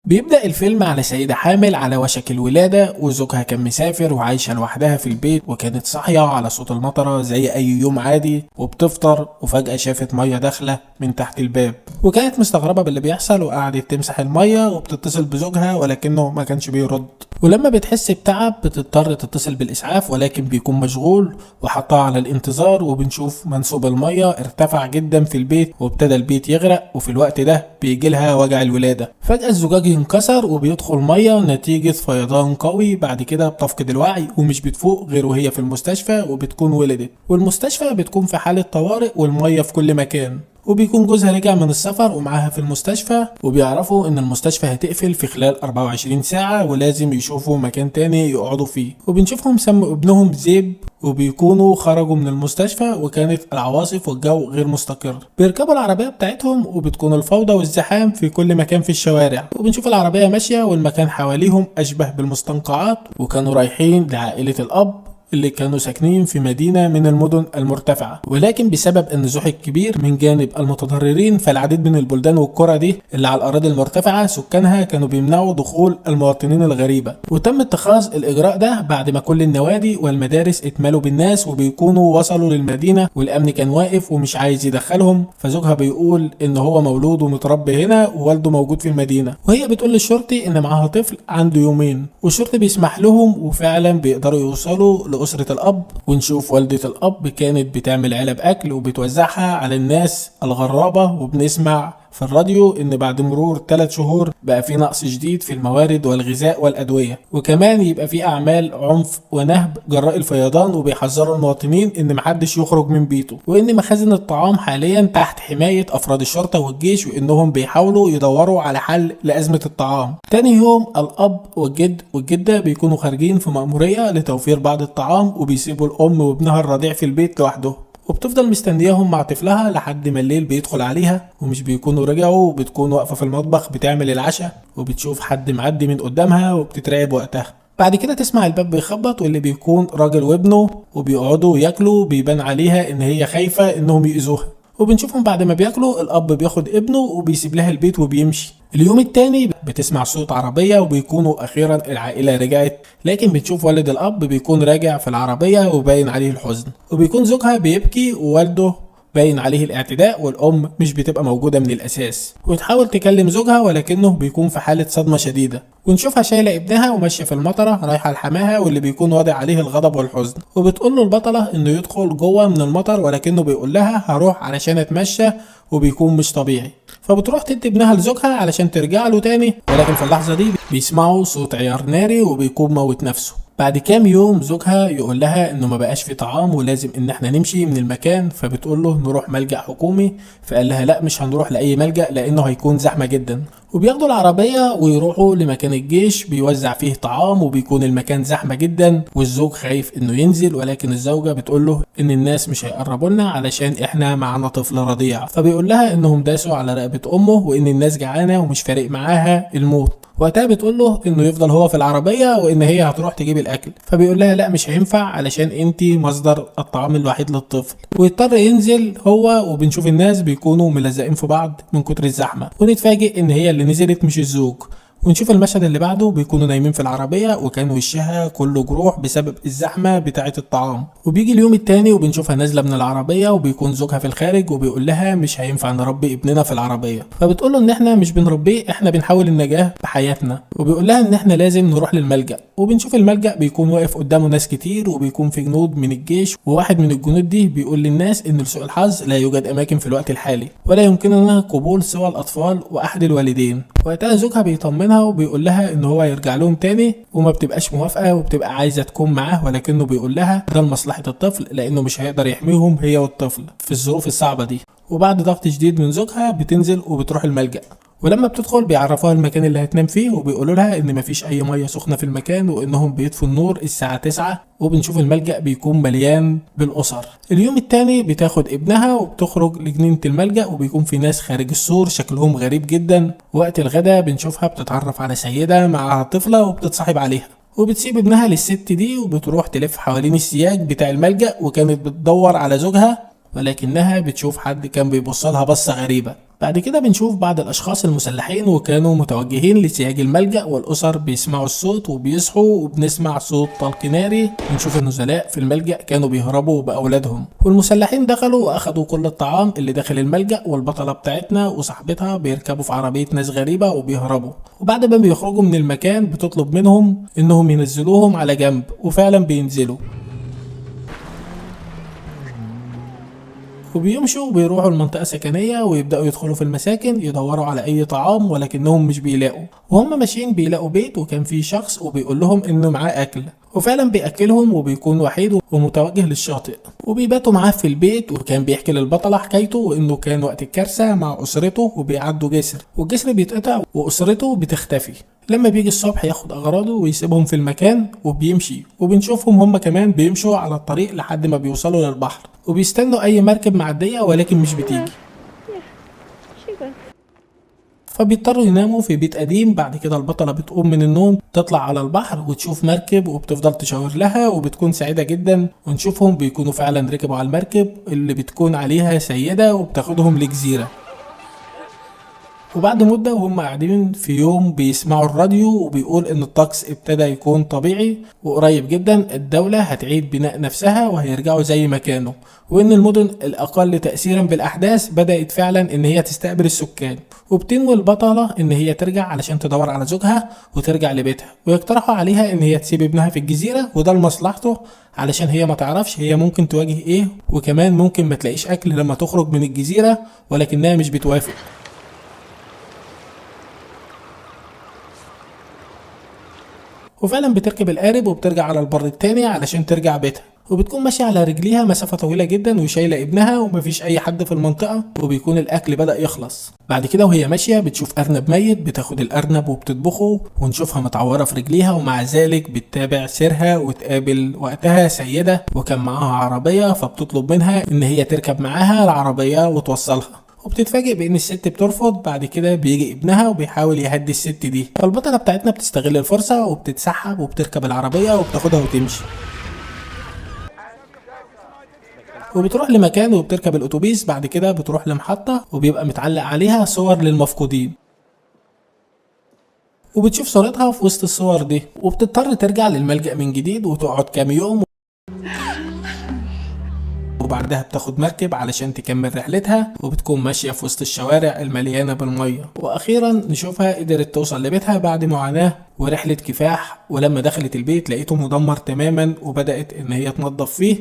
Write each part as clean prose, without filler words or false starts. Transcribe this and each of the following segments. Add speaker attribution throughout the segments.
Speaker 1: بيبدأ الفيلم على سيدة حامل على وشك الولادة، وزوجها كان مسافر وعايشة لوحدها في البيت، وكانت صاحية على صوت المطرة زي أي يوم عادي وبتفطر، وفجأة شافت مية داخلة من تحت الباب، وكانت مستغربة باللي بيحصل وقعدت تمسح المية وبتتصل بزوجها ولكنه ما كانش بيرد. ولما بتحس بتعب بتضطر تتصل بالإسعاف ولكن بيكون مشغول وحطها على الانتظار، وبنشوف منسوب المية ارتفع جدا في البيت وابتدى البيت يغرق، وفي الوقت ده بيجيلها وجع الولادة. فجأة الزجاج انكسر وبيدخل مية نتيجة فيضان قوي، بعد كده بتفقد الوعي ومش بتفوق غير وهي في المستشفى وبتكون ولدت، والمستشفى بتكون في حالة طوارئ والمية في كل مكان. وبيكون جوزها رجع من السفر ومعاها في المستشفى، وبيعرفوا ان المستشفى هتقفل في خلال 24 ساعة ولازم يشوفوا مكان تاني يقعدوا فيه. وبنشوفهم سموا ابنهم زيب، وبيكونوا خرجوا من المستشفى وكانت العواصف والجو غير مستقر. بيركبوا العربية بتاعتهم وبتكون الفوضى والزحام في كل مكان في الشوارع، وبنشوف العربية ماشية والمكان حواليهم أشبه بالمستنقعات، وكانوا رايحين لعائلة الأب اللي كانوا ساكنين في مدينة من المدن المرتفعة. ولكن بسبب النزوح الكبير من جانب المتضررين، فالعديد من البلدان والقرى دي اللي على الأراضي المرتفعة سكانها كانوا بيمنعوا دخول المواطنين الغريبة. وتم اتخاذ الإجراء ده بعد ما كل النوادي والمدارس اتملوا بالناس وبيكونوا وصلوا للمدينة والأمن كان واقف ومش عايز يدخلهم. فزوجها بيقول إن هو مولود ومتربي هنا ووالده موجود في المدينة، وهي بتقول للشرطي إن معاها طفل عنده يومين، والشرطي بيسمح لهم وفعلا بيقدروا يوصلوا لأسرة الأب. ونشوف والدة الأب كانت بتعمل علب أكل وبتوزعها على الناس الغرابة، وبنسمع في الراديو ان بعد مرور 3 شهور بقى في نقص شديد في الموارد والغذاء والادويه، وكمان يبقى في اعمال عنف ونهب جراء الفيضان، وبيحذروا المواطنين ان محدش يخرج من بيته، وان مخازن الطعام حاليا تحت حمايه افراد الشرطه والجيش، وانهم بيحاولوا يدوروا على حل لازمه الطعام. تاني يوم الاب والجد والجده بيكونوا خارجين في مأموريه لتوفير بعض الطعام، وبيسيبوا الام وابنها الرضيع في البيت لوحدهم، وبتفضل مستنياهم مع طفلها لحد ما الليل بيدخل عليها ومش بيكونوا رجعوا، وبتكون واقفة في المطبخ بتعمل العشاء، وبتشوف حد معدي من قدامها وبتترعب وقتها. بعد كده تسمع الباب بيخبط، واللي بيكون راجل وابنه وبيقعدوا ياكلوا، بيبان عليها ان هي خايفة انهم يأذوها. وبنشوفهم بعد ما بياكلوا الاب بياخد ابنه وبيسيب لها البيت وبيمشي. اليوم التاني بتسمع صوت عربية وبيكونوا اخيرا العائلة رجعت، لكن بنشوف والد الاب بيكون راجع في العربية وباين عليه الحزن، وبيكون زوجها بيبكي ووالده باين عليه الاعتداء، والام مش بتبقى موجودة من الاساس، وتحاول تكلم زوجها ولكنه بيكون في حالة صدمة شديدة. ونشوفها شايلة ابنها وماشية في المطرة رايحة لحماها، واللي بيكون واضع عليه الغضب والحزن، وبتقول له البطلة انه يدخل جوه من المطر، ولكنه بيقول لها هروح علشان اتمشى، وبيكون مش طبيعي. فبتروح تدي ابنها لزوجها علشان ترجع له تاني، ولكن في اللحظة دي بيسمعوا صوت عيار ناري وبيكون موت نفسه. بعد كام يوم زوجها يقول لها انه ما بقاش في طعام ولازم ان احنا نمشي من المكان، فبتقول له نروح ملجأ حكومي، فقال لها لا مش هنروح لاي ملجأ لانه هيكون زحمة جدا. وبياخدوا العربية ويروحوا لمكان الجيش بيوزع فيه طعام، وبيكون المكان زحمة جدا، والزوج خايف انه ينزل، ولكن الزوجة بتقول له ان الناس مش هيقربوا لنا علشان احنا معانا طفل رضيع. فبيقول لها انهم داسوا على رقبة امه وان الناس جعانة ومش فارق معاها الموت. وقتها بتقول له انه يفضل هو في العربية وان هي هتروح تجيب الاكل، فبيقول لها لا مش هينفع علشان انتي مصدر الطعام الوحيد للطفل، ويضطر ينزل هو. وبنشوف الناس بيكونوا ملزقين في بعض من كتر الزحمة، ونتفاجئ ان هي اللي نزلت مش الزوج. ونشوف المشهد اللي بعده بيكونوا نايمين في العربية وكان وشها كله جروح بسبب الزحمة بتاعة الطعام. وبيجي اليوم التاني وبنشوفها نازلة من العربية وبيكون زوجها في الخارج، وبيقول لها مش هينفع نربي ابننا في العربية، فبتقول له ان احنا مش بنربيه، احنا بنحاول النجاة بحياتنا. وبيقول لها ان احنا لازم نروح للملجأ. وبنشوف الملجأ بيكون واقف قدامه ناس كتير، وبيكون في جنود من الجيش، وواحد من الجنود دي بيقول للناس ان لسوء الحظ لا يوجد اماكن في الوقت الحالي ولا يمكننا قبول سوى الاطفال واحد الوالدين. وقتها زوجها بيطمنها وبيقول لها ان هو يرجع لهم تاني، وما بتبقاش موافقه وبتبقى عايزه تكون معاه، ولكنه بيقول لها ده لمصلحه الطفل لانه مش هيقدر يحميهم هي والطفل في الظروف الصعبه دي. وبعد ضغط شديد من زوجها بتنزل وبتروح الملجأ، ولما بتدخل بيعرفوها المكان اللي هتنام فيه، وبيقولوا لها ان مفيش اي ميه سخنه في المكان وانهم بيطفوا النور الساعه 9. وبنشوف الملجأ بيكون مليان بالاسر. اليوم التاني بتاخد ابنها وبتخرج لجنينه الملجأ، وبيكون في ناس خارج السور شكلهم غريب جدا. وقت الغدا بنشوفها بتتعرف على سيده معاها طفله وبتتصاحب عليها، وبتسيب ابنها للست دي وبتروح تلف حوالين السياج بتاع الملجأ، وكانت بتدور على زوجها ولكنها بتشوف حد كان بيبصلها بصة غريبة. بعد كده بنشوف بعض الاشخاص المسلحين وكانوا متوجهين لسياج الملجأ، والاسر بيسمعوا الصوت وبيصحوا، وبنسمع صوت طلق ناري. بنشوف النزلاء في الملجأ كانوا بيهربوا باولادهم، والمسلحين دخلوا واخدوا كل الطعام اللي داخل الملجأ، والبطلة بتاعتنا وصاحبتها بيركبوا في عربية ناس غريبة وبيهربوا. وبعد ما بيخرجوا من المكان بتطلب منهم انهم ينزلوهم على جنب، وفعلا بينزلوا وبيمشوا وبيروحوا لمنطقة سكنية ويبدأوا يدخلوا في المساكن يدوروا على أي طعام، ولكنهم مش بيلاقوا. وهم ماشيين بيلاقوا بيت وكان فيه شخص وبيقول لهم إنه معاه أكل، وفعلا بيأكلهم وبيكون وحيد ومتوجه للشاطئ، وبيباتوا معاه في البيت. وكان بيحكي للبطلة حكايته وإنه كان وقت الكارثة مع أسرته وبيعدوا جسر، والجسر بيتقطع وأسرته بتختفي. لما بيجي الصبح ياخد أغراضه ويسيبهم في المكان وبيمشي، وبنشوفهم هم كمان بيمشوا على الطريق لحد ما بيوصلوا للبحر، وبيستنوا أي مركب معدية ولكن مش بتيجي، فبيضطروا يناموا في بيت قديم. بعد كده البطلة بتقوم من النوم تطلع على البحر وتشوف مركب وبتفضل تشاور لها وبتكون سعيدة جدا، ونشوفهم بيكونوا فعلا ركبوا على المركب اللي بتكون عليها سيدة وبتاخدهم لجزيرة. وبعد مدة وهم قاعدين في يوم بيسمعوا الراديو وبيقول ان الطقس ابتدى يكون طبيعي، وقريب جدا الدولة هتعيد بناء نفسها وهيرجعوا زي ما كانوا، وان المدن الاقل تأثيرا بالاحداث بدأت فعلا ان هي تستقبل السكان. وبتنوي البطلة ان هي ترجع علشان تدور على زوجها وترجع لبيتها، ويقترحوا عليها ان هي تسيب ابنها في الجزيرة وده لمصلحته، علشان هي ما تعرفش هي ممكن تواجه ايه، وكمان ممكن ما تلاقيش اكل لما تخرج من الجزيرة، ولكنها مش بتوافق. وفعلا بتركب القارب وبترجع على البر التاني علشان ترجع بيتها، وبتكون ماشية على رجليها مسافة طويلة جدا وشايلة ابنها ومفيش أي حد في المنطقة، وبيكون الأكل بدأ يخلص. بعد كده وهي ماشية بتشوف أرنب ميت، بتاخد الأرنب وبتطبخه، ونشوفها متعورة في رجليها، ومع ذلك بتتابع سيرها وتقابل وقتها سيدة وكان معاها عربية، فبتطلب منها إن هي تركب معاها العربية وتوصلها، وبتتفاجئ بان الست بترفض. بعد كده بيجي ابنها وبيحاول يهدي الست دي، فالبطلة بتاعتنا بتستغل الفرصة وبتتسحب وبتركب العربية وبتاخدها وتمشي، وبتروح لمكان وبتركب الاتوبيس. بعد كده بتروح لمحطة وبيبقى متعلق عليها صور للمفقودين، وبتشوف صورتها في وسط الصور دي، وبتضطر ترجع للملجأ من جديد وتقعد كام يوم، وبعدها بتاخد مركب علشان تكمل رحلتها، وبتكون ماشية في وسط الشوارع المليانة بالمية. واخيرا نشوفها قدرت توصل لبيتها بعد معاناة ورحلة كفاح. ولما دخلت البيت لقيته مدمر تماما، وبدأت ان هي تنظف فيه.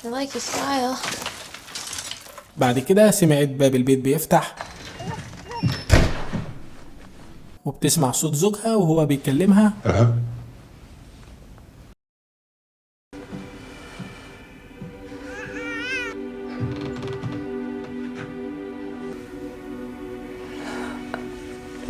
Speaker 2: I like your style.
Speaker 1: بعد كده سمعت باب البيت بيفتح، وبتسمع صوت زوجها وهو بيكلمها.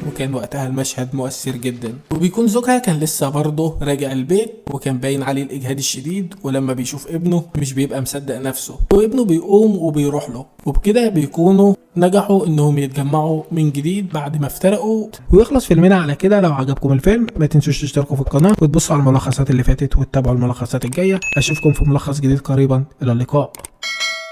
Speaker 1: وكان وقتها المشهد مؤثر جدا، وبيكون زوجها كان لسه برضه راجع البيت وكان باين عليه الاجهاد الشديد، ولما بيشوف ابنه مش بيبقى مصدق نفسه، وابنه بيقوم وبيروح له، وبكده بيكونوا نجحوا انهم يتجمعوا من جديد بعد ما افترقوا. ويخلص فيلمنا على كده. لو عجبكم الفيلم ما تنسوش تشتركوا في القناة وتبصوا على الملخصات اللي فاتت وتتابعوا الملخصات الجاية. اشوفكم في ملخص جديد قريبا، الى اللقاء.